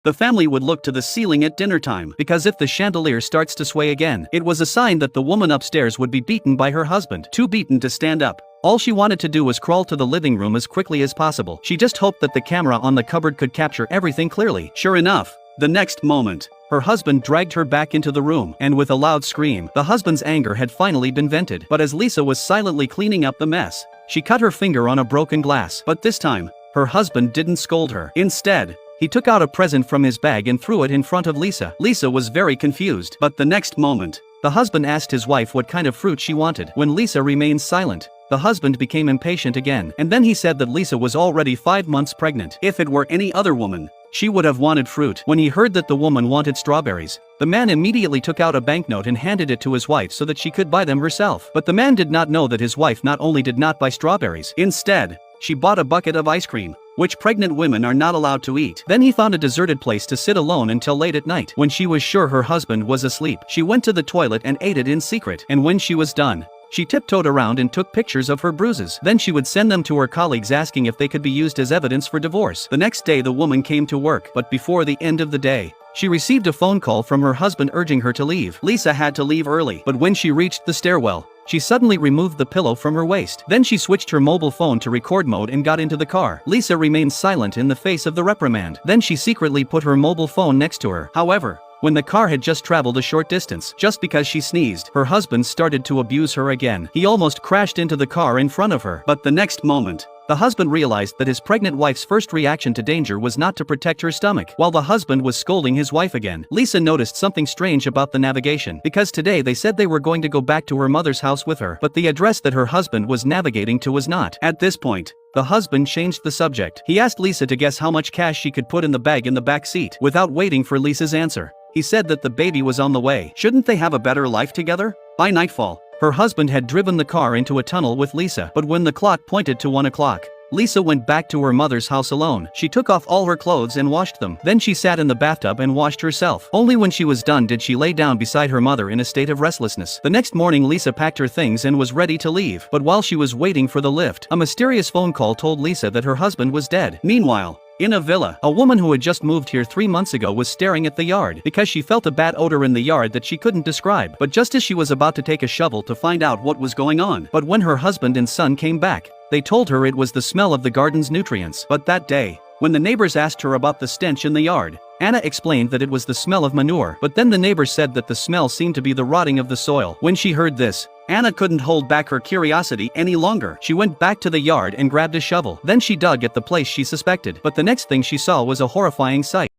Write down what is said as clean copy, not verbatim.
The family would look to the ceiling at dinner time, because if the chandelier starts to sway again, it was a sign that the woman upstairs would be beaten by her husband, too beaten to stand up. All she wanted to do was crawl to the living room as quickly as possible. She just hoped that the camera on the cupboard could capture everything clearly. Sure enough, the next moment, her husband dragged her back into the room, and with a loud scream, the husband's anger had finally been vented. But as Lisa was silently cleaning up the mess, she cut her finger on a broken glass. But this time, her husband didn't scold her. Instead, he took out a present from his bag and threw it in front of Lisa. Lisa was very confused. But the next moment, the husband asked his wife what kind of fruit she wanted. When Lisa remained silent, the husband became impatient again. And then he said that Lisa was already 5 months pregnant. If it were any other woman, she would have wanted fruit. When he heard that the woman wanted strawberries, the man immediately took out a banknote and handed it to his wife so that she could buy them herself. But the man did not know that his wife not only did not buy strawberries, instead, she bought a bucket of ice cream, which pregnant women are not allowed to eat. Then he found a deserted place to sit alone until late at night. When she was sure her husband was asleep, she went to the toilet and ate it in secret. And when she was done, she tiptoed around and took pictures of her bruises. Then she would send them to her colleagues asking if they could be used as evidence for divorce. The next day the woman came to work, but before the end of the day, she received a phone call from her husband urging her to leave. Lisa had to leave early, but when she reached the stairwell, she suddenly removed the pillow from her waist. Then she switched her mobile phone to record mode and got into the car. Lisa remained silent in the face of the reprimand. Then she secretly put her mobile phone next to her. However, when the car had just traveled a short distance, just because she sneezed, her husband started to abuse her again. He almost crashed into the car in front of her. But the next moment, the husband realized that his pregnant wife's first reaction to danger was not to protect her stomach. While the husband was scolding his wife again, Lisa noticed something strange about the navigation, because today they said they were going to go back to her mother's house with her, but the address that her husband was navigating to was not. At this point, the husband changed the subject. He asked Lisa to guess how much cash she could put in the bag in the back seat. Without waiting for Lisa's answer, he said that the baby was on the way. Shouldn't they have a better life together? By nightfall, her husband had driven the car into a tunnel with Lisa, but when the clock pointed to 1 o'clock, Lisa went back to her mother's house alone. She took off all her clothes and washed them. Then she sat in the bathtub and washed herself. Only when she was done did she lay down beside her mother in a state of restlessness. The next morning Lisa packed her things and was ready to leave. But while she was waiting for the lift, a mysterious phone call told Lisa that her husband was dead. Meanwhile, in a villa, a woman who had just moved here 3 months ago was staring at the yard because she felt a bad odor in the yard that she couldn't describe. But just as she was about to take a shovel to find out what was going on, but when her husband and son came back, they told her it was the smell of the garden's nutrients. But that day, when the neighbors asked her about the stench in the yard, Anna explained that it was the smell of manure. But then the neighbors said that the smell seemed to be the rotting of the soil. When she heard this, Anna couldn't hold back her curiosity any longer. She went back to the yard and grabbed a shovel. Then she dug at the place she suspected. But the next thing she saw was a horrifying sight.